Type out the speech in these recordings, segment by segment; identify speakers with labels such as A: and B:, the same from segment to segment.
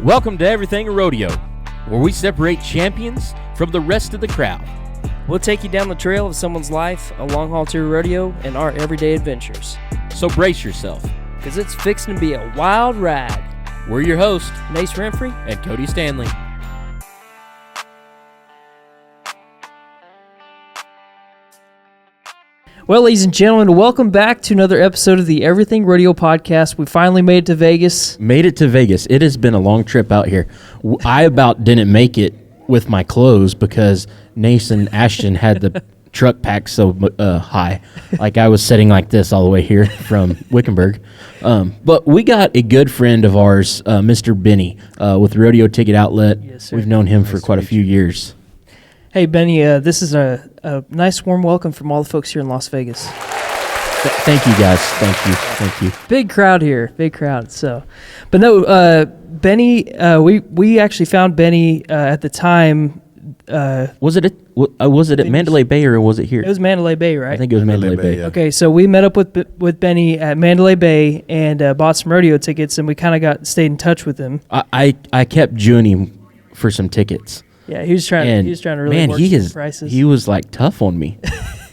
A: Welcome to Everything Rodeo, where we separate champions from the rest of the crowd.
B: We'll take you down the trail of someone's life, a long-haul tour rodeo, and our everyday adventures.
A: So brace yourself,
B: Because it's fixing to be a wild ride.
A: we're your hosts,
B: Nace Renfrey.
A: and Cody Stanley.
B: Well, ladies and gentlemen, welcome back to another episode of the Everything Rodeo Podcast. We finally made it to Vegas.
A: Made it to Vegas. It has been a long trip out here. I about didn't make it with my clothes because Nace and Ashton had the truck packed so high. Like I was sitting like this all the way here from Wickenburg. But we got a good friend of ours, Mr. Benny, with Rodeo Ticket Outlet.
B: Yes, sir.
A: We've known him for quite a few years.
B: Hey, Benny, this is a nice warm welcome from all the folks here in Las Vegas.
A: Thank you, guys. Thank you.
B: Big crowd here, big crowd. So, but no, Benny, we actually found Benny at the time.
A: Was it at Mandalay Bay or was it here?
B: It was Mandalay Bay, right?
A: I think it was Mandalay Bay.
C: Yeah.
B: Okay, so we met up with Benny at Mandalay Bay and bought some rodeo tickets, and we kind of stayed in touch with him.
A: I kept June him for some tickets.
B: Yeah, he was trying to really
A: man,
B: work
A: he
B: some prices.
A: He was like tough on me,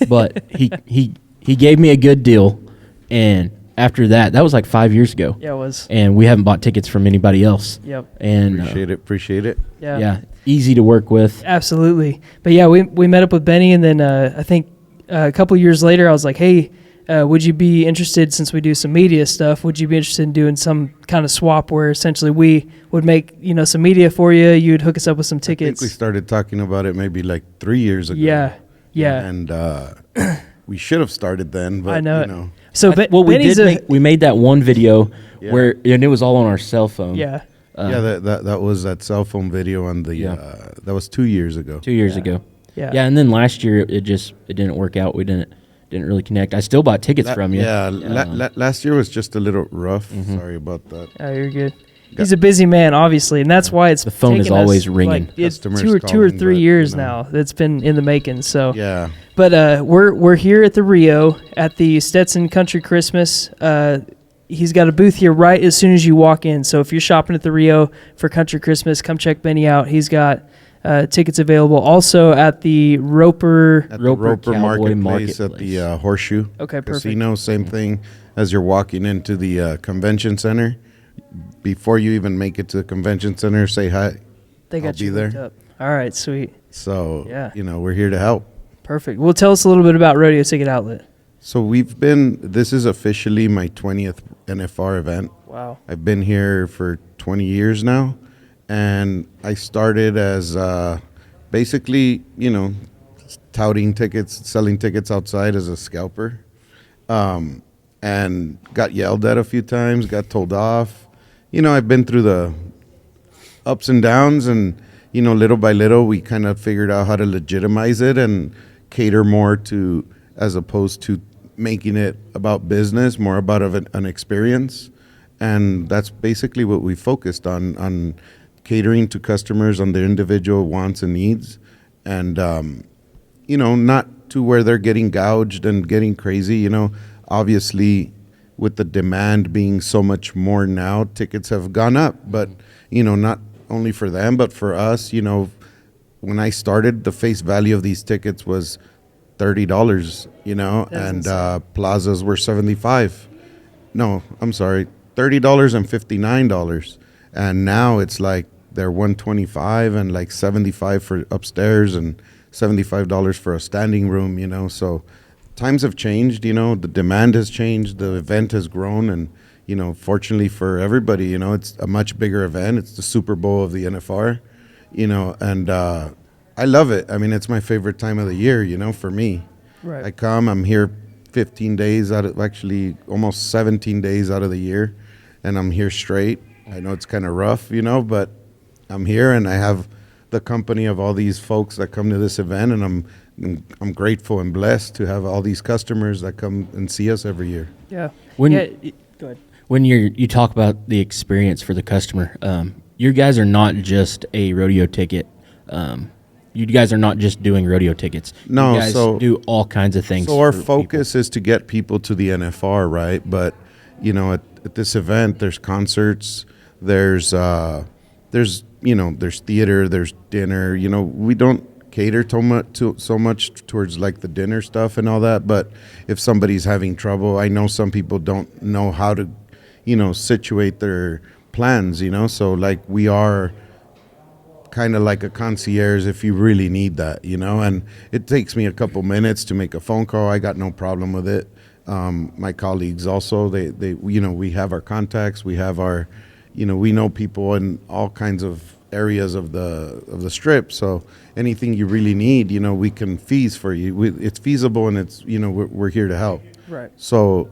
A: but he gave me a good deal, and after that was like 5 years ago.
B: Yeah, it was.
A: And we haven't bought tickets from anybody else.
B: Yep.
A: And
C: Appreciate it.
B: Yeah.
A: Easy to work with.
B: Absolutely. But yeah, we met up with Benny, and then I think a couple years later, I was like, hey, would you be interested, since we do some media stuff, would you be interested in doing some kind of swap where essentially we would make, some media for you, you'd hook us up with some
C: I think
B: tickets.
C: we started talking about it maybe like 3 years ago.
B: Yeah.
C: And we should have started then, but
B: I know
C: you
B: it.
C: know.
B: So
A: We made that one video
C: Yeah.
A: where, and it was all on our cell phone.
B: Yeah.
C: That was that cell phone video on the that was 2 years ago.
A: 2 years ago.
B: Yeah.
A: Yeah, and then last year it didn't work out. We didn't really connect. I still bought tickets from you.
C: Yeah, last year was just a little rough. Sorry about that.
B: Oh, you're good. He's a busy man, obviously, and that's why it's
A: The phone is
B: taken us,
A: always ringing.
B: Like, it's
C: Customers
B: two or
C: calling,
B: 3
C: but,
B: years now that's been in the making. So
C: Yeah.
B: But we're here at the Rio at the Stetson Country Christmas. He's got a booth here right as soon as you walk in. So if you're shopping at the Rio for Country Christmas, come check Benny out. He's got tickets available. Also at the Roper.
C: At the Roper
A: Cowboy
C: Marketplace at the Horseshoe
B: Okay, perfect.
C: Casino. Same thing as you're walking into the convention center. Before you even make it to the convention center, say hi.
B: They got
C: I'll be
B: you
C: there.
B: hooked up. All right, sweet.
C: So,
B: Yeah.
C: we're here to help.
B: Perfect. Well, tell us a little bit about Rodeo Ticket Outlet.
C: So this is officially my 20th NFR event.
B: Wow.
C: I've been here for 20 years now, and I started as basically, touting tickets, selling tickets outside as a scalper, and got yelled at a few times, got told off. I've been through the ups and downs, and, little by little, we kind of figured out how to legitimize it and cater more to, as opposed to making it about business, more about an experience. And that's basically what we focused on catering to customers on their individual wants and needs. And, not to where they're getting gouged and getting crazy. Obviously, with the demand being so much more now, tickets have gone up. But, not only for them, but for us, when I started, the face value of these tickets was $30, and plazas were $75. No, I'm sorry, $30 and $59. And now it's like they're $125 and like $75 for upstairs and $75 for a standing room, So times have changed, the demand has changed, the event has grown, and, fortunately for everybody, it's a much bigger event. It's the Super Bowl of the NFR, and I love it. I mean, it's my favorite time of the year, for me.
B: Right.
C: I'm here 15 days actually almost 17 days out of the year, and I'm here straight. I know it's kind of rough, but I'm here, and I have the company of all these folks that come to this event, and I'm grateful and blessed to have all these customers that come and see us every year.
B: Yeah.
A: When-
B: Go ahead.
A: When you talk about the experience for the customer, you guys are not just a rodeo ticket. You guys are not just doing rodeo tickets.
C: No,
A: you guys do all kinds of things.
C: So our
A: for
C: focus is to get people to the NFR, right? But at this event, there's concerts, there's there's there's theater, there's dinner. We don't cater so much towards like the dinner stuff and all that. But if somebody's having trouble, I know some people don't know how to situate their plans. So like we are kind of like a concierge if you really need that, and it takes me a couple minutes to make a phone call. I got no problem with it. My colleagues also, they we have our contacts, we have our, we know people in all kinds of areas of the strip. So anything you really need, we can fees for you. It's feasible, and it's, we're here to help.
B: Right.
C: So,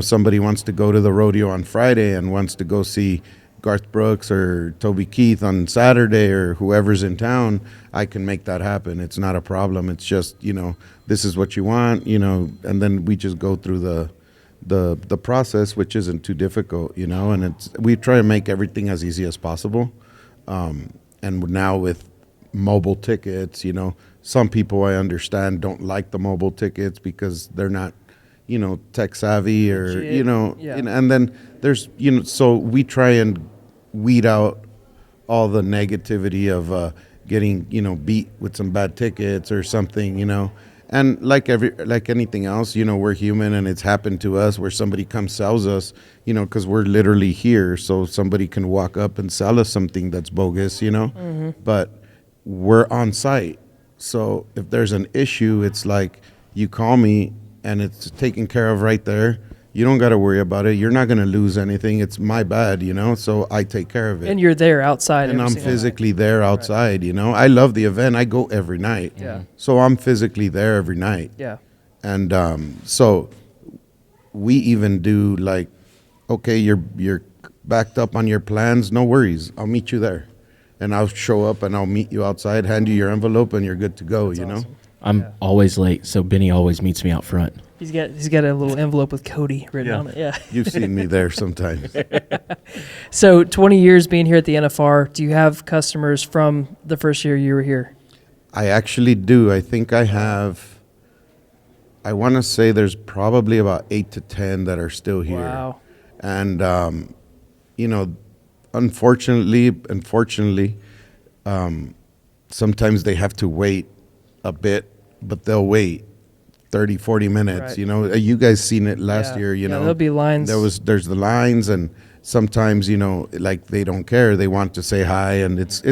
C: somebody wants to go to the rodeo on Friday and wants to go see Garth Brooks or Toby Keith on Saturday or whoever's in town, I can make that happen. It's not a problem. It's just, this is what you want, and then we just go through the process, which isn't too difficult, and we try to make everything as easy as possible. And now with mobile tickets, some people I understand don't like the mobile tickets because they're not, tech savvy or,
B: Yeah.
C: and then there's, so we try and weed out all the negativity of getting, beat with some bad tickets or something, and like anything else, we're human, and it's happened to us where somebody comes sells us, because we're literally here. So somebody can walk up and sell us something that's bogus, but we're on site. So if there's an issue, it's like you call me and it's taken care of right there. You don't got to worry about it. You're not going to lose anything. It's my bad, so I take care of it.
B: And you're there outside.
C: And
B: every
C: I'm
B: single
C: physically there outside, I love the event. I go every night.
B: Yeah.
C: So I'm physically there every night.
B: Yeah.
C: And so we even do like, okay, you're backed up on your plans. No worries. I'll meet you there. And I'll show up and I'll meet you outside, hand you your envelope, and you're good to go,
B: That's awesome.
A: I'm always late, so Benny always meets me out front.
B: He's got a little envelope with Cody written on it. Yeah.
C: You've seen me there sometimes.
B: So 20 years being here at the NFR, do you have customers from the first year you were here?
C: I actually do. I think I have, I want to say there's probably about 8 to 10 that are still here.
B: Wow.
C: And, unfortunately, sometimes they have to wait a bit, but they'll wait 30, 40 minutes.
B: Right.
C: You guys seen it last year,
B: there'll be lines.
C: There's the lines, and sometimes, like they don't care. They want to say hi, and it's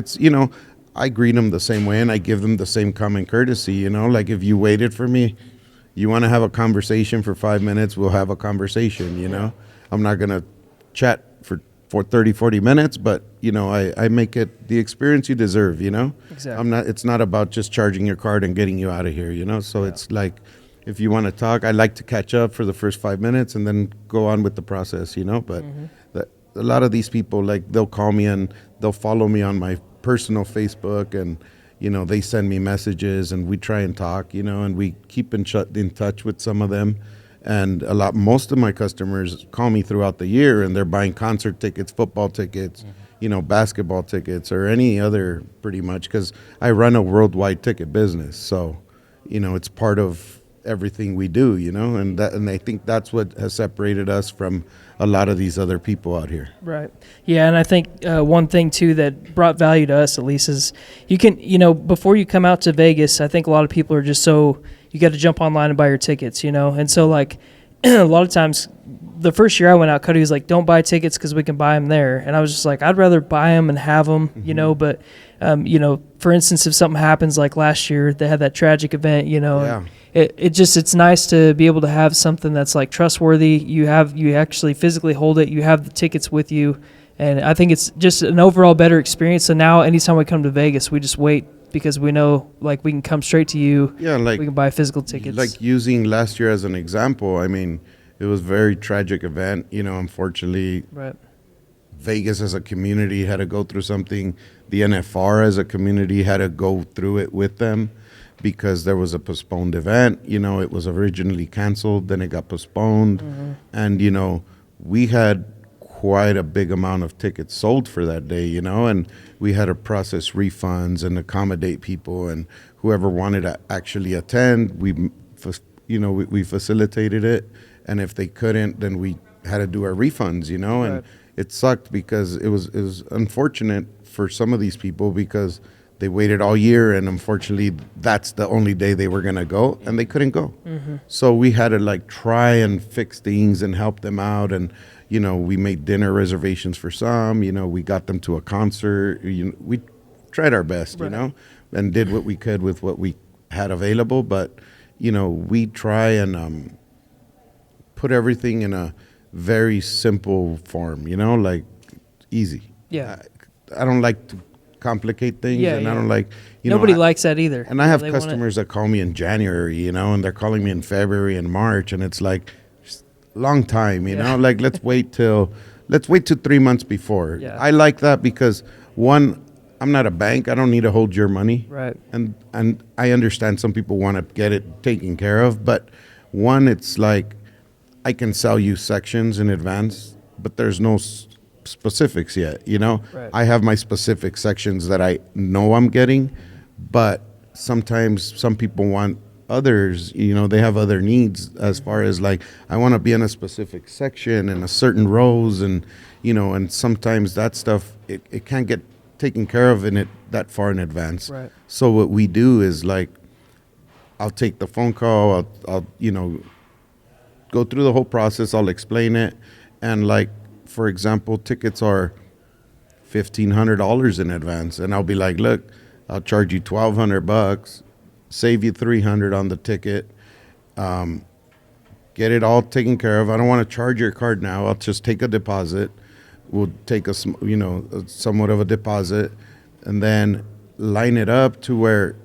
C: I greet them the same way, and I give them the same common courtesy, like if you waited for me, you want to have a conversation for 5 minutes, we'll have a conversation, I'm not going to chat for 30, 40 minutes, but, I make it the experience you deserve,
B: Exactly.
C: It's not about just charging your card and getting you out of here, so it's like, if you want to talk, I like to catch up for the first 5 minutes and then go on with the process, but a lot of these people, like, they'll call me and they'll follow me on my personal Facebook, and, they send me messages and we try and talk, and we keep in touch with some of them. And most of my customers call me throughout the year, and they're buying concert tickets, football tickets, basketball tickets, or any other, pretty much, because I run a worldwide ticket business. So, it's part of everything we do, and I think that's what has separated us from a lot of these other people out here.
B: Right. Yeah, and I think one thing too that brought value to us, at least, is you can, before you come out to Vegas, I think a lot of people are just so, you got to jump online and buy your tickets, and so like a lot of times, the first year I went out, Cody was like, don't buy tickets because we can buy them there. And I was just like, I'd rather buy them and have them, but, for instance, if something happens like last year, they had that tragic event,
C: Yeah.
B: it's nice to be able to have something that's like trustworthy. You actually physically hold it. You have the tickets with you. And I think it's just an overall better experience. So now anytime we come to Vegas, we just wait because we know like we can come straight to you.
C: Yeah, like
B: we can buy physical tickets.
C: Like using last year as an example, I mean, it was a very tragic event. Unfortunately,
B: right.
C: Vegas as a community had to go through something. The NFR as a community had to go through it with them because there was a postponed event. It was originally canceled, then it got postponed.
B: Mm-hmm.
C: And, we had quite a big amount of tickets sold for that day, and we had to process refunds and accommodate people, and whoever wanted to actually attend, we facilitated it. And if they couldn't, then we had to do our refunds, and it sucked because it was unfortunate for some of these people because they waited all year, and unfortunately that's the only day they were going to go, and they couldn't go. So we had to like try and fix things and help them out. And we made dinner reservations for some, we got them to a concert. We tried our best, and did what we could with what we had available. But we try and put everything in a very simple form, like easy.
B: Yeah.
C: I don't like to complicate things, and I don't like,
B: nobody likes that either.
C: And I have customers that call me in January, and they're calling me in February and March, and it's like long time, like let's wait till 3 months before.
B: Yeah.
C: I like that because one, I'm not a bank. I don't need to hold your money.
B: Right.
C: And I understand some people want to get it taken care of, but one, it's like I can sell you sections in advance, but there's no specifics yet,
B: Right.
C: I have my specific sections that I know I'm getting, but sometimes some people want others, they have other needs as far as like, I want to be in a specific section and a certain rows, and and sometimes that stuff, it can't get taken care of in it that far in advance.
B: Right.
C: So what we do is like, I'll take the phone call, I'll go through the whole process, I'll explain it, and like, for example, tickets are $1,500 in advance, and I'll be like, look, I'll charge you $1,200, save you $300 on the ticket, get it all taken care of. I don't want to charge your card now. I'll just take a deposit. We'll take somewhat of a deposit, and then line it up to where,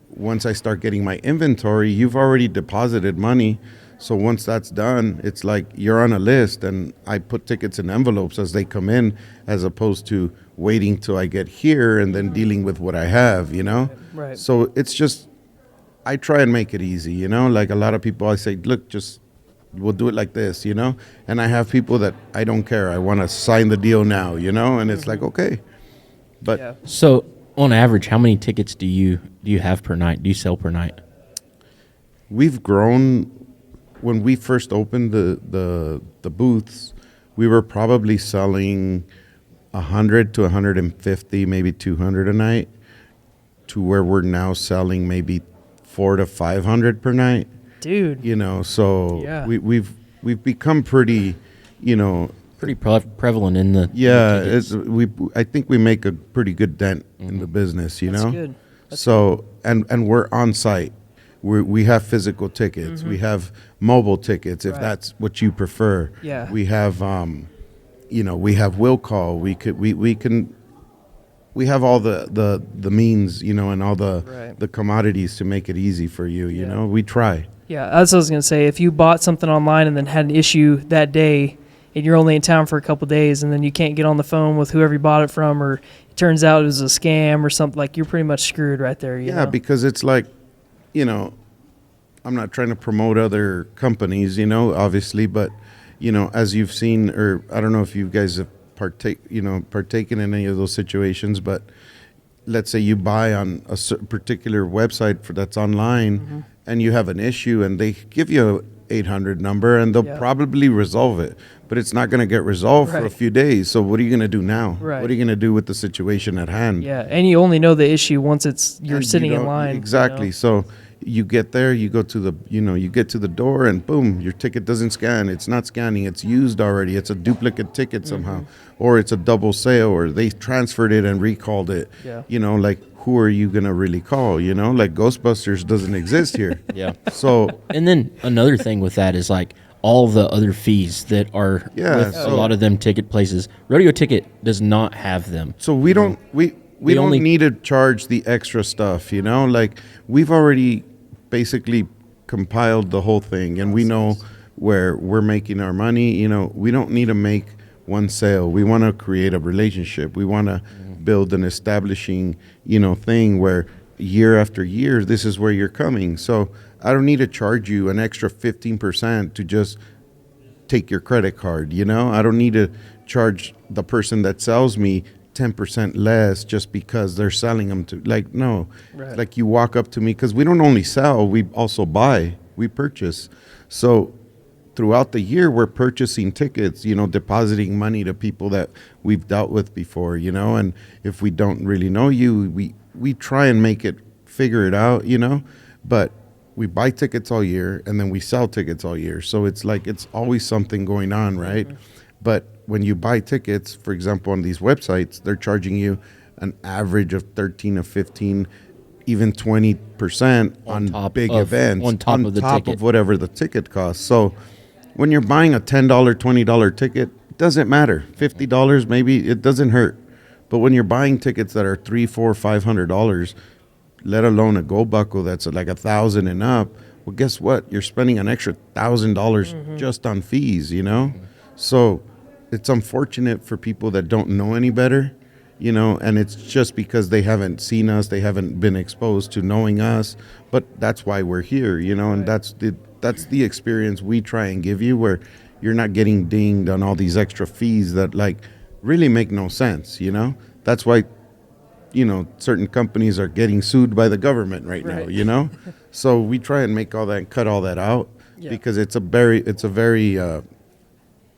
C: once I start getting my inventory, you've already deposited money. So once that's done, it's like you're on a list, and I put tickets in envelopes as they come in, as opposed to waiting till I get here and then dealing with what I have,
B: Right.
C: So it's just, I try and make it easy, like a lot of people, I say, look, we'll do it like this, and I have people that I don't care. I want to sign the deal now, and it's like, okay. But
B: Yeah.
A: So on average, how many tickets do you have per night? Do you sell per night?
C: we've grown. When we first opened the booths, we were probably selling 100 to 150, maybe 200 a night, to where we're now selling maybe 400 to 500 per night.
B: Dude.
C: So
B: Yeah.
C: we've become pretty,
A: Pretty prevalent in the
C: yeah.
A: tickets.
C: I think we make a pretty good dent in the business.
B: That's good.
C: So and we're on site. We have physical tickets. We have mobile tickets if
B: Right.
C: that's what you prefer.
B: Yeah.
C: We have we have will call. We have all the means, and all
B: Right.
C: the commodities to make it easy for you.
B: Yeah.
C: We try.
B: Yeah, that's what I was going to say. If you bought something online and then had an issue that day, and you're only in town for a couple days, and then you can't get on the phone with whoever you bought it from, or it turns out it was a scam or something, like you're pretty much screwed right there. You know?
C: Because it's like, I'm not trying to promote other companies, obviously, but, as you've seen, or I don't know if you guys have partaken in any of those situations, but let's say you buy on a particular website that's online and you have an issue and they give you a 800 number and they'll
B: Yeah.
C: probably resolve it, but it's not going to get resolved for a
B: Right.
C: few days. So what are you going to do now?
B: Right.
C: What are you going to do with the situation at hand?
B: Yeah, and you only know the issue once you're
C: And
B: sitting
C: you
B: in
C: don't-
B: line.
C: Exactly. So you get there, you go to you get to the door, and boom, your ticket doesn't scan. It's not scanning. It's used already. It's a duplicate ticket somehow, or it's a double sale, or they transferred it and recalled it.
B: Yeah.
C: Like who are you gonna really call? Like Ghostbusters doesn't exist here.
A: Yeah.
C: So
A: And then another thing with that is like all the other fees that are
C: Yeah,
A: with a
C: so-
A: lot of them ticket places. Rodeo Ticket does not have them.
C: So we don't we
A: The
C: don't
A: only-
C: need to charge the extra stuff, Like we've already basically compiled the whole thing, and we know where we're making our money. We don't need to make one sale. We want to create a relationship. We want to build an establishing, thing where year after year, this is where you're coming. So I don't need to charge you an extra 15% to just take your credit card. I don't need to charge the person that sells me 10% less just because they're selling them to, no.
B: Right.
C: Like you walk up to me, because we don't only sell, we also buy, we purchase. So throughout the year, we're purchasing tickets, depositing money to people that we've dealt with before, and if we don't really know you, we try and figure it out, but we buy tickets all year and then we sell tickets all year. So it's like, it's always something going on, right? Mm-hmm. But when you buy tickets, for example, on these websites, they're charging you an average of 13 or 15, even 20% on big events,
A: on top of
C: whatever the ticket costs. So when you're buying a $10, $20 ticket, it doesn't matter. $50 maybe, it doesn't hurt. But when you're buying tickets that are $300, $400, $500, let alone a gold buckle that's like $1,000 and up, well, guess what? You're spending an extra $1,000 just on fees, So it's unfortunate for people that don't know any better, and it's just because they haven't seen us, they haven't been exposed to knowing us. But that's why we're here, and that's the experience we try and give you, where you're not getting dinged on all these extra fees that like really make no sense, That's why, certain companies are getting sued by the government right now, So we try and cut all that out, because it's a very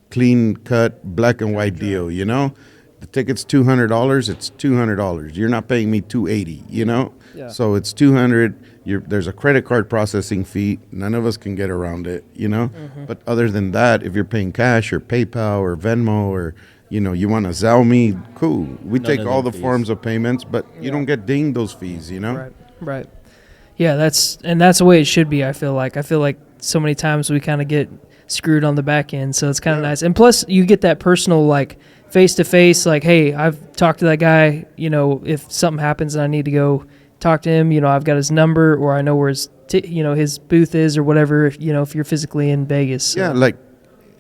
C: clean cut, black and white deal, The ticket's $200, it's $200. You're not paying me $280,
B: Yeah.
C: So it's $200. There's a credit card processing fee. None of us can get around it, But other than that, if you're paying cash or PayPal or Venmo or you want to Zelle me, cool. We take all the forms of payments, but you don't get dinged those fees,
B: Right. Yeah, that's the way it should be. I feel like so many times we kind of get screwed on the back end, so it's kind of nice. And plus, you get that personal, like, face to face, like, hey, I've talked to that guy. If something happens and I need to go talk to him, I've got his number, or I know where his booth is, or whatever. If you're physically in Vegas. So.
C: Yeah, like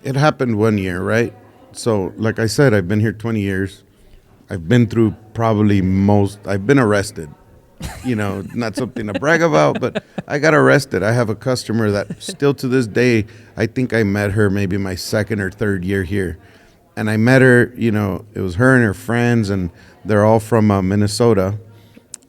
C: it happened one year, right? So, like I said, I've been here 20 years. I've been through I've been arrested. Not something to brag about, but I got arrested. I have a customer that still to this day, I think I met her maybe my second or third year here. And I met her, it was her and her friends, and they're all from Minnesota.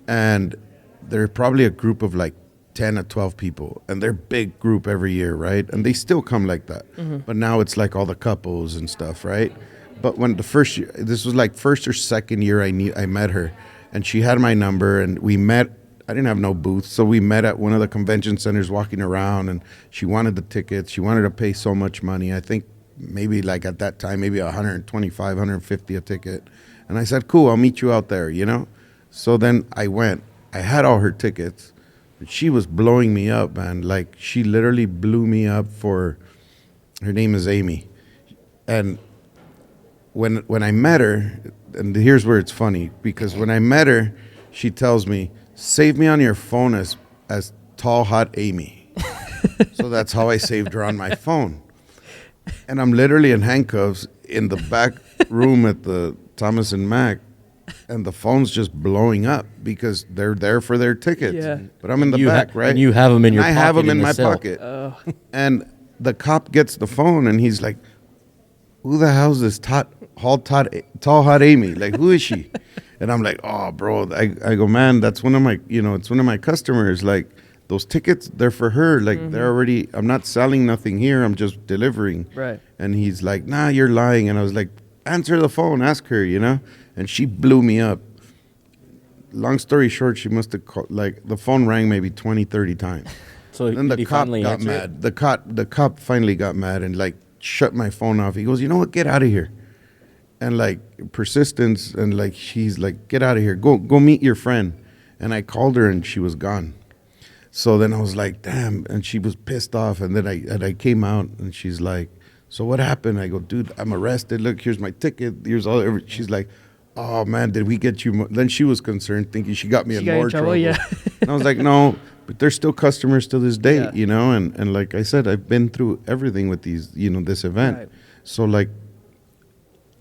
C: And they're probably a group of like 10 or 12 people, and they're a big group every year, right? And they still come like that. Mm-hmm. But now it's like all the couples and stuff, right? But when the first year, this was like first or second year I met her, and she had my number, and we met. I didn't have no booth, so we met at one of the convention centers walking around, and she wanted the tickets. She wanted to pay so much money. I think maybe like at that time, maybe 125, 150 a ticket. And I said, cool, I'll meet you out there, So then I went. I had all her tickets. She was blowing me up, man. Like, she literally blew me up her name is Amy. And when I met her, and here's where it's funny, because when I met her, she tells me, save me on your phone as Tall Hot Amy. So that's how I saved her on my phone. And I'm literally in handcuffs in the back room at the Thomas and Mack, and the phone's just blowing up because they're there for their tickets.
B: Yeah.
C: But I'm in the back, right?
A: And you have them in your
C: pocket. I have them in my pocket. And the cop gets the phone, and he's like, who the hell is this Tall Hot Amy? Like, who is she? And I'm like, oh, bro. I go, man, that's one of my, it's one of my customers. Like, those tickets, they're for her. Like, they're already, I'm not selling nothing here. I'm just delivering.
B: Right.
C: And he's like, nah, you're lying. And I was like, answer the phone, ask her, And she blew me up. Long story short, she must have called, like, the phone rang maybe 20, 30 times.
A: So
C: then the cop got mad. The cop finally got mad and, like, shut my phone off. He goes, you know what, get out of here. And, like, persistence, and, like, she's like, get out of here. Go meet your friend. And I called her, and she was gone. So then I was like, damn. And she was pissed off. And then I came out, and she's like, so what happened? I go, dude, I'm arrested. Look, here's my ticket. Here's all. She's like, oh, man, did we get you? Then she was concerned, thinking she got me in more trouble.
B: Yeah.
C: And I was like, no, but they're still customers to this day, And like I said, I've been through everything with these, this event. Right. So, like,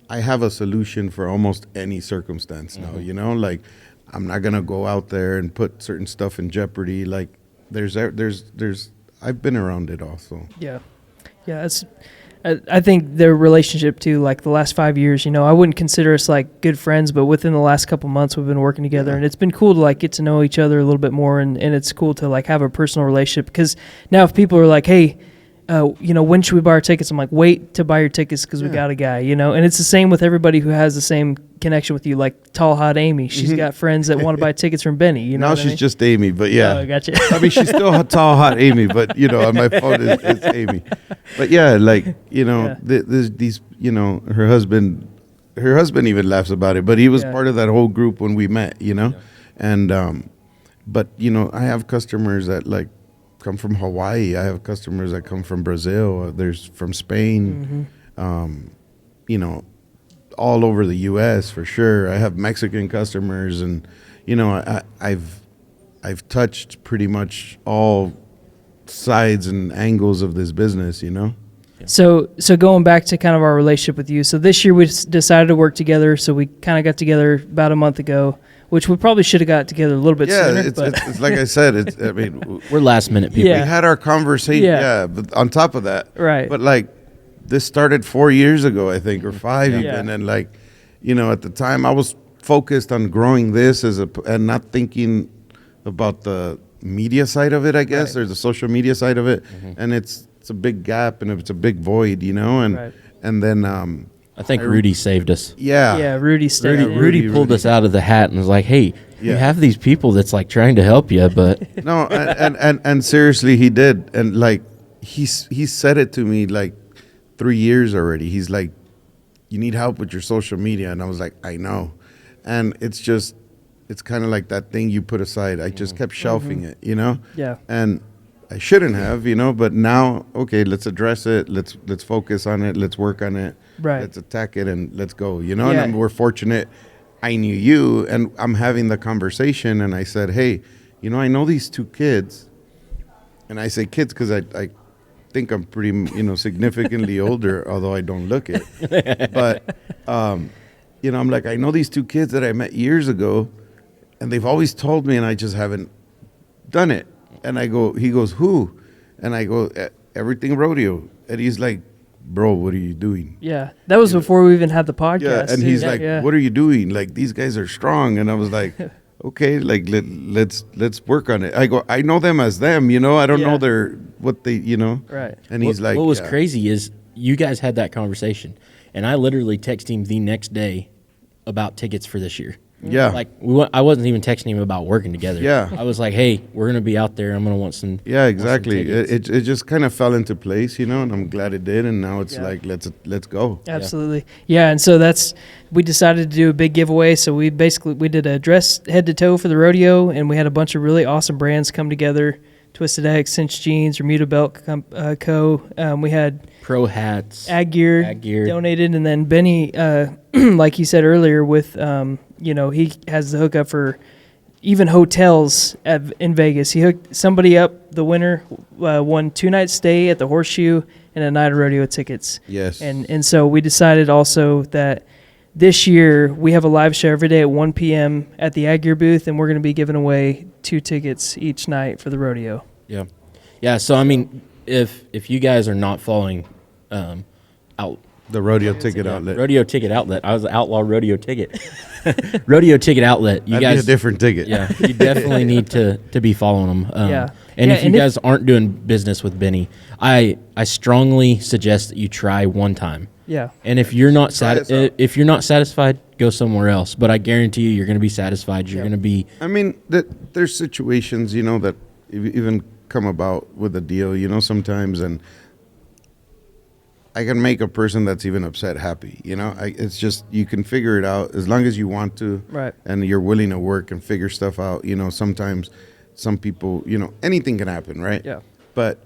C: I have a solution for almost any circumstance now, Like, I'm not going to go out there and put certain stuff in jeopardy. Like, I've been around it also.
B: Yeah. Yeah, I think their relationship too, like the last 5 years, I wouldn't consider us like good friends, but within the last couple months we've been working together, and it's been cool to like get to know each other a little bit more, and it's cool to like have a personal relationship, because now if people are like, hey, when should we buy our tickets? I'm like, wait to buy your tickets because we got a guy, and it's the same with everybody who has the same connection with you, like Tall Hot Amy. She's got friends that want to buy tickets from Benny.
C: Now she's just Amy, but yeah.
B: Oh, gotcha.
C: I mean, she's still Tall Hot Amy, but on my phone it's Amy. But yeah, like these, her husband even laughs about it. But he was part of that whole group when we met, and but I have customers that like come from Hawaii. I have customers that come from Brazil. There's from Spain. All over the U.S. for sure. I have Mexican customers, and I've touched pretty much all sides and angles of this business.
B: So going back to kind of our relationship with you. So this year we decided to work together. So we kind of got together about a month ago, which we probably should have got together a little bit sooner.
C: It's like I said.
A: We're last minute people.
B: Yeah.
C: We had our conversation. But on top of that,
B: right?
C: But like. This started 4 years ago, I think, or 5 even, and like, at the time I was focused on growing this and not thinking about the media side of it, I guess, or the social media side of it, and it's a big gap and it's a big void, and then
A: I think Rudy saved us.
B: Yeah, Rudy stayed.
A: Rudy pulled us out of the hat and was like, "Hey, you have these people that's like trying to help you, but
C: no," and seriously, he did, and like he said it to me like. 3 years already. He's like, you need help with your social media. And I was like, I know. And it's kind of like that thing you put aside. I just kept shelving it,
B: Yeah.
C: And I shouldn't have, but now, okay, let's address it. Let's focus on it. Let's work on it.
B: Right.
C: Let's attack it and let's go, And we're fortunate. I knew you and I'm having the conversation and I said, hey, I know these two kids. And I say kids because I think I'm pretty, significantly older, although I don't look it. But, I'm like, I know these two kids that I met years ago, and they've always told me, and I just haven't done it. And he goes, who? And I go, everything rodeo. And he's like, bro, what are you doing?
B: Yeah, that was before we even had the podcast.
C: Yeah, and he's like, what are you doing? Like, these guys are strong. And I was like, okay, like let's work on it. I go, I know them as them, I don't know what they,
B: Right.
C: And he's like,
A: what was crazy is you guys had that conversation, and I literally texted him the next day about tickets for this year.
C: Yeah.
A: Like I wasn't even texting him about working together.
C: Yeah.
A: I was like, hey, we're gonna be out there. I'm gonna want some.
C: Yeah, exactly.
A: Want some
C: it just kind of fell into place, and I'm glad it did. And now it's like let's go.
B: Absolutely. Yeah, and so we decided to do a big giveaway. So we did a dress head to toe for the rodeo, and we had a bunch of really awesome brands come together. Twisted Egg, Cinch Jeans, Bermuda Belt Co. We had
A: Pro Hats,
B: Ag Gear donated, and then Benny, like he said earlier, with he has the hookup for even hotels in Vegas. He hooked somebody up. The winner won 2-night stay at the Horseshoe and a night of rodeo tickets.
C: Yes,
B: and so we decided also that this year we have a live show every day at 1 p.m. at the Ag Gear booth, and we're going to be giving away 2 tickets each night for the rodeo.
A: Yeah. So I mean, if you guys are not following out
C: the Rodeo Ticket Outlet.
A: Rodeo Ticket Outlet. I was Outlaw Rodeo Ticket. Rodeo Ticket Outlet.
C: That'd be a different ticket.
A: Yeah, you definitely need to be following them. And if you guys aren't doing business with Benny, I strongly suggest that you try one time.
B: Yeah.
A: And if you're not satisfied, go somewhere else. But I guarantee you, you're going to be satisfied. You're going to be.
C: I mean, there's situations, that even come about with a deal, sometimes, and I can make a person that's even upset happy. It's just you can figure it out as long as you want to,
B: right?
C: And you're willing to work and figure stuff out. Sometimes some people, anything can happen, right?
B: Yeah.
C: But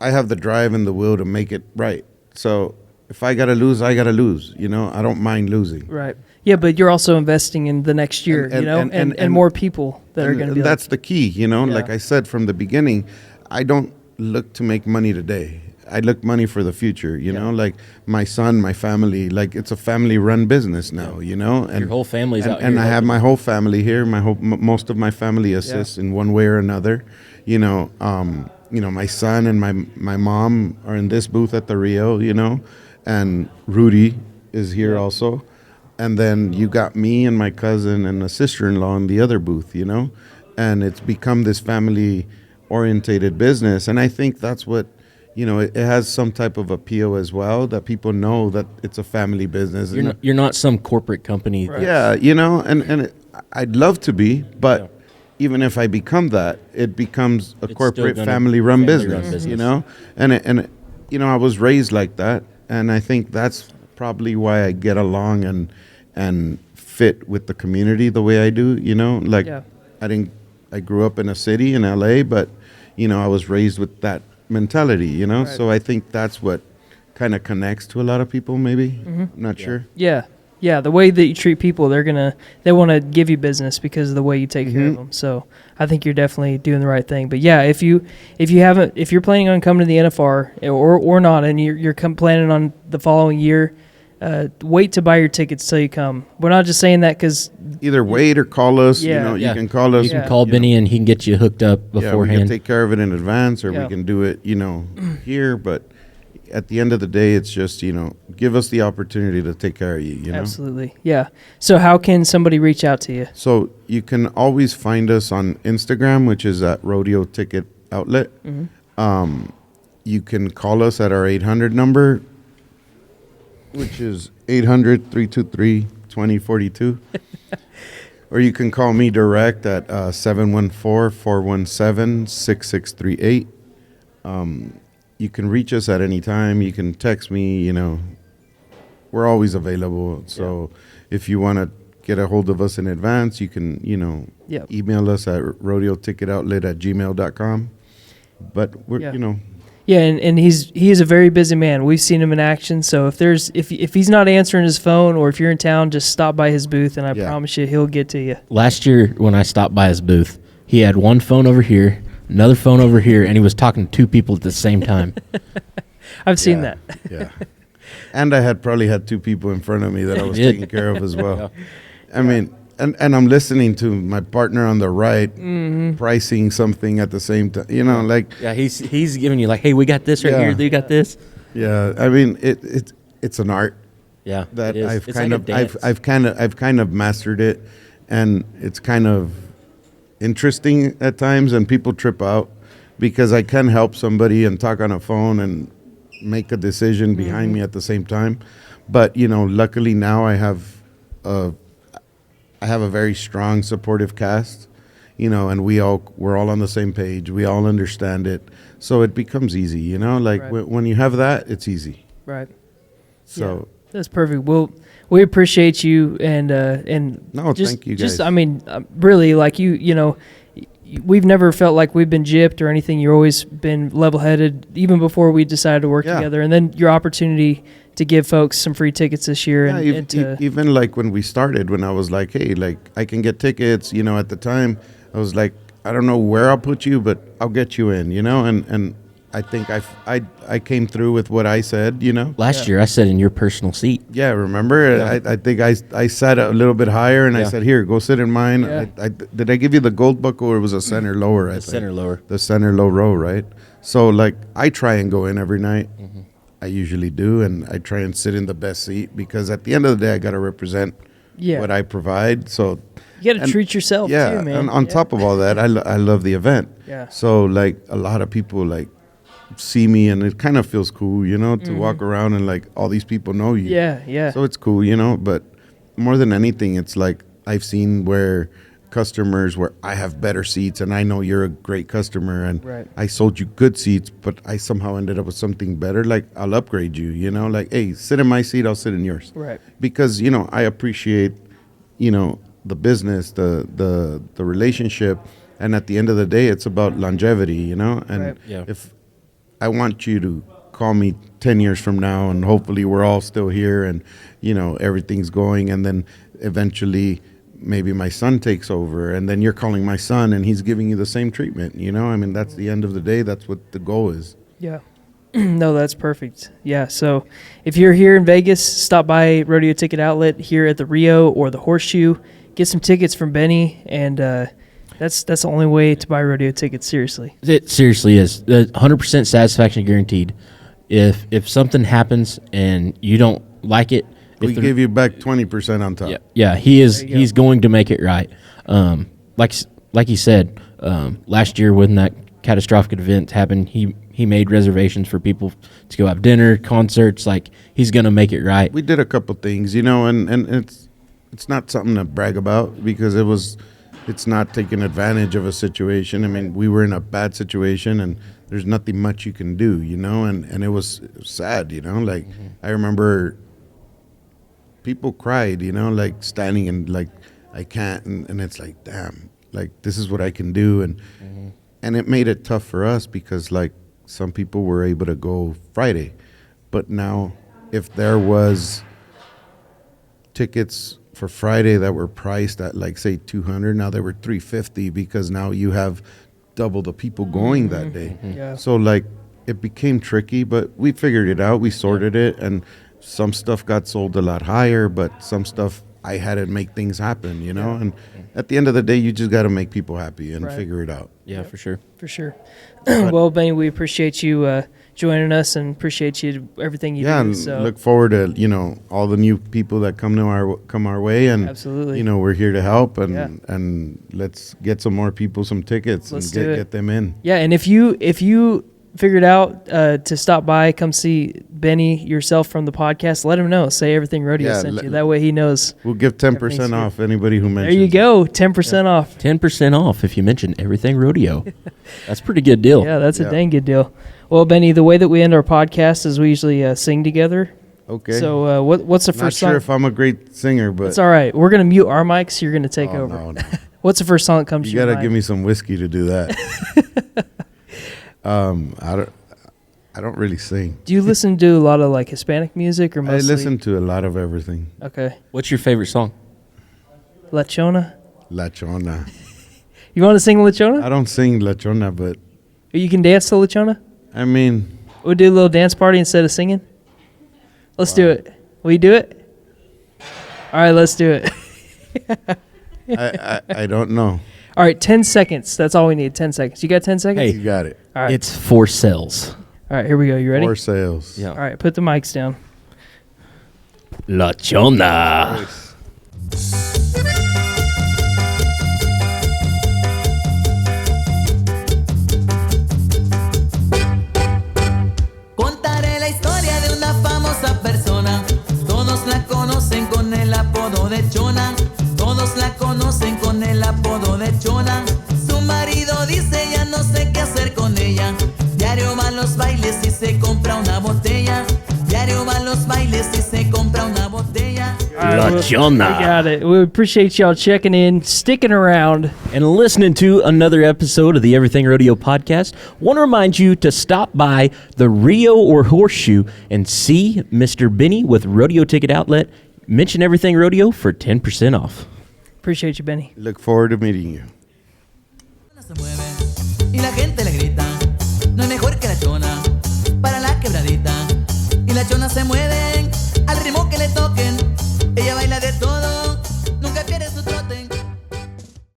C: I have the drive and the will to make it right. So if I gotta lose, I gotta lose. I don't mind losing.
B: Right. Yeah, but you're also investing in the next year, and more people that are going to be.
C: That's the key, Like I said from the beginning, I don't look to make money today. I look money for the future, like my son, my family, like it's a family-run business now, And
A: your whole family's out here.
C: And I have my whole family here. Most of my family assists in one way or another, my son and my mom are in this booth at the Rio, and Rudy is here also. And then you got me and my cousin and a sister-in-law in the other booth, and it's become this family-orientated business. And I think that's what, it has some type of appeal as well, that people know that it's a family business.
A: You're not some corporate company.
B: Right.
C: Yeah, I'd love to be, but even if I become that, it becomes a
A: It's
C: corporate
A: still gonna
C: family-run
A: family-run
C: business,
A: business.
C: and I was raised like that, and I think that's probably why I get along and fit with the community the way I do. Like
B: Yeah.
C: I grew up in a city in LA, but I was raised with that mentality.
B: Right.
C: So I think that's what kind of connects to a lot of people. Maybe not sure.
B: Yeah. Yeah, the way that you treat people, they want to give you business because of the way you take care of them. So I think you're definitely doing the right thing. But yeah, if you're planning on coming to the NFR or not, and you're planning on the following year, wait to buy your tickets till you come. We're not just saying that because
C: Either wait or call us.
B: Yeah.
C: You can call us.
A: You can call Benny and he can get you hooked up
C: Yeah, we
A: beforehand.
C: can take care of it in advance, or
B: Yeah.
C: we can do it, here. But at the end of the day, it's just, give us the opportunity to take care of you,
B: absolutely, yeah. So how can somebody reach out to you?
C: So you can always find us on Instagram, which is at Rodeo Ticket Outlet. You can call us at our 800 number, which is 800-323-2042. Or you can call me direct at 714-417-6638. You can reach us at any time. You can text me, we're always available. So if you want to get a hold of us in advance, you can,
B: Yep.
C: email us at rodeoticketoutlet@gmail.com. But we're,
B: Yeah. Yeah, and he is a very busy man. We've seen him in action. So if he's not answering his phone, or if you're in town, just stop by his booth, and I promise you he'll get to you.
A: Last year when I stopped by his booth, he had one phone over here, another phone over here, and he was talking to two people at the same time.
B: I've seen that.
C: Yeah. And I probably had two people in front of me that I was
A: did.
C: taking care of as well. I mean, and I'm listening to my partner on the right pricing something at the same time.
A: Yeah, he's giving you like, hey, we got this right here. You got this.
C: Yeah. I mean, it's an art
A: Yeah,
C: that
A: it is.
C: I've
A: It's
C: kind
A: like
C: of
A: a dance.
C: I've kind of mastered it, and it's kind of interesting at times, and people trip out because I can help somebody and talk on a phone and make a decision behind me at the same time. But luckily now I have a very strong supportive cast, and we're all on the same page. We all understand it, so it becomes easy. Like
B: Right.
C: when you have that, it's easy.
B: Right.
C: So
B: That's perfect. Well, we appreciate you, and
C: No,
B: just,
C: thank you,
B: Just
C: guys.
B: I mean, really, like we've never felt like we've been gypped or anything. You've always been level-headed, even before we decided to work
C: Yeah.
B: together. And then your opportunity to give folks some free tickets this year,
C: yeah,
B: and to
C: even like when we started, when I was like, hey, like I can get tickets. At the time, I was like, I don't know where I'll put you, but I'll get you in. And I think I came through with what I said.
A: Last year I sat in your personal seat.
C: Yeah, remember?
A: Yeah.
C: I think I sat a little bit higher, and I
A: Yeah.
C: said, "Here, go sit in mine."
B: Yeah.
C: Did I give you the gold buckle, or it was a center lower? I
A: The
C: think.
A: center lower.
C: The center low row, right? So like I try and go in every night. I usually do, and I try and sit in the best seat because at the end of the day, I got to represent
B: Yeah.
C: what I provide. So
B: you got to
C: and-
B: treat yourself
C: yeah,
B: too, man.
C: and on
B: Yeah.
C: top of all that, I love the event.
B: Yeah.
C: So like a lot of people like see me, and it kind of feels cool, to walk around and like all these people know you.
B: Yeah, yeah.
C: So it's cool, but more than anything, it's like I've seen where customers where I have better seats and I know you're a great customer and
B: Right.
C: I sold you good seats, but I somehow ended up with something better. Like I'll upgrade you, like, hey, sit in my seat, I'll sit in yours.
B: Right.
C: Because, I appreciate, the business, the relationship. And at the end of the day, it's about longevity, and
B: Right.
A: Yeah.
C: if I want you to call me 10 years from now and hopefully we're all still here and, everything's going. And then eventually maybe my son takes over and then you're calling my son and he's giving you the same treatment, I mean, that's the end of the day. That's what the goal is.
B: Yeah. No, that's perfect. Yeah. So if you're here in Vegas, stop by Rodeo Ticket Outlet here at the Rio or the Horseshoe. Get some tickets from Benny, and that's the only way to buy rodeo tickets. Seriously.
A: It seriously is. 100% satisfaction guaranteed. If something happens and you don't like it,
C: We give you back 20% on top.
A: yeah, he is.
B: There you
A: He's going to make it right. Like he said, last year when that catastrophic event happen, he made reservations for people to go have dinner, concerts. Like, he's gonna make it right.
C: We did a couple things, you know, and it's not something to brag about because it's not taking advantage of a situation. I mean, we were in a bad situation and there's nothing much you can do, you know, and it was sad, you know, like I remember people cried, you know, like standing and like, I can't, and it's like, damn, like this is what I can do. And it made it tough for us because like some people were able to go Friday, but now if there was tickets for Friday that were priced at like say 200, now they were 350 because now you have double the people going that day.
B: Yeah.
C: So like it became tricky, but we figured it out. We sorted it, and some stuff got sold a lot higher, but some stuff I had to make things happen, you know. And at the end of the day, you just got to make people happy and figure it out.
A: Yeah, for sure.
B: For sure. Well, Benny, we appreciate you joining us and appreciate you everything you do.
C: And
B: So
C: look forward to, you know, all the new people that come our way, and
B: Absolutely.
C: you know, we're here to help, and
B: Yeah.
C: and let's get some more people some tickets
B: Let's
C: and
B: do it.
C: get them in.
B: Yeah, and if you figured out to stop by, come see Benny yourself from the podcast, let him know. Say Everything Rodeo
C: Yeah,
B: sent you. That way he knows.
C: We'll give 10%
B: Everything's
C: off anybody who
B: There
C: mentions.
B: you go, 10% off.
A: 10% off if you mention Everything Rodeo. That's a pretty good deal.
B: Yeah, that's
C: Yeah.
B: a dang good deal. Well, Benny, the way that we end our podcast is we usually sing together.
C: Okay.
B: So what's the
C: Not
B: first
C: sure
B: song?
C: if I'm a great singer, but
B: It's all right. We're gonna mute our mics. You're gonna take
C: oh,
B: over.
C: no.
B: What's the first song that comes
C: You
B: to your
C: gotta
B: mind?
C: give me some whiskey to do that. I don't really sing.
B: Do you listen to a lot of like Hispanic music or
C: I
B: mostly?
C: listen to a lot of everything.
B: Okay,
A: What's your favorite song?
B: La Chona.
C: La Chona.
B: You want to sing La Chona?
C: I don't sing La Chona, but
B: You can dance to La Chona.
C: I mean,
B: We'll do a little dance party instead of singing. Let's do it. Will you do it? All right, let's do it.
C: I don't know.
B: All right, 10 seconds. That's all we need. 10 seconds. You got 10 seconds?
C: You got it.
B: All right.
A: It's For Sales.
B: All right, here we go. You ready?
C: For sales.
A: Yeah.
B: All right, put the mics down.
A: La Chona.
D: Contaré la historia de una famosa persona. Todos la conocen con el apodo de Chona. Todos la conocen con el apodo de Chona. Su marido dice ya no sé qué hacer con ella. Diario va a los bailes y se compra una botella. Diario va a los bailes y se compra una botella.
B: All
A: La
B: we
A: Chona.
B: got it. We appreciate y'all checking in, sticking around.
A: And listening to another episode of the Everything Rodeo podcast. Want to remind you to stop by the Rio or Horseshoe and see Mr. Benny with Rodeo Ticket Outlet. Mention Everything Rodeo for 10% off.
B: Appreciate you, Benny.
C: Look forward to meeting you.
D: Se mueve y la gente le grita. No hay mejor que la Chona para la quebradita. Y la Chona se mueve.